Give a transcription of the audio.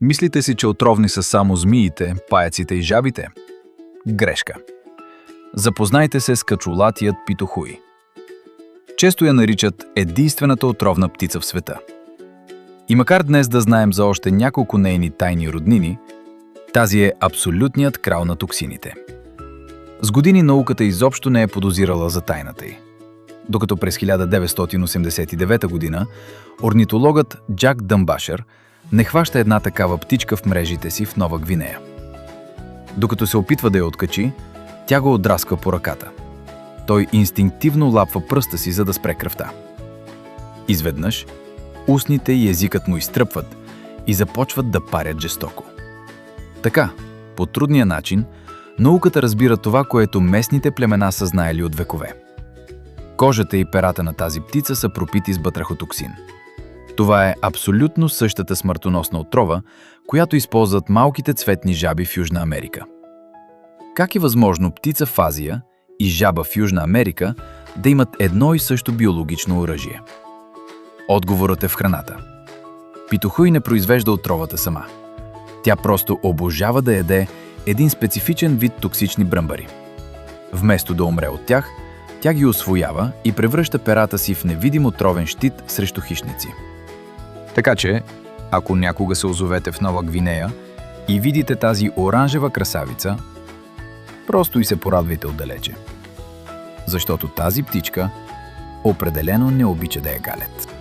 Мислите си, че отровни са само змиите, паяците и жабите? Грешка. Запознайте се с качулатият питохуй. Често я наричат единствената отровна птица в света. И макар днес да знаем за още няколко нейни тайни роднини, тази е абсолютният крал на токсините. С години науката изобщо не е подозирала за тайната й. Докато през 1989 година орнитологът Джак Дъмбашер не хваща една такава птичка в мрежите си в Нова Гвинея. Докато се опитва да я откачи, тя го отдрасква по ръката. Той инстинктивно лапва пръста си, за да спре кръвта. Изведнъж устните и езикът му изтръпват и започват да парят жестоко. Така, по трудния начин, науката разбира това, което местните племена са знаели от векове. Кожата и перата на тази птица са пропити с батрахотоксин. Това е абсолютно същата смъртоносна отрова, която използват малките цветни жаби в Южна Америка. Как е възможно птица в Азия и жаба в Южна Америка да имат едно и също биологично оръжие? Отговорът е в храната. Питохуй не произвежда отровата сама. Тя просто обожава да яде един специфичен вид токсични бръмбари. Вместо да умре от тях, тя ги усвоява и превръща перата си в невидим отровен щит срещу хищници. Така че, ако някога се озовете в Нова Гвинея и видите тази оранжева красавица, просто и се порадвайте отдалече. Защото тази птичка определено не обича да я галят.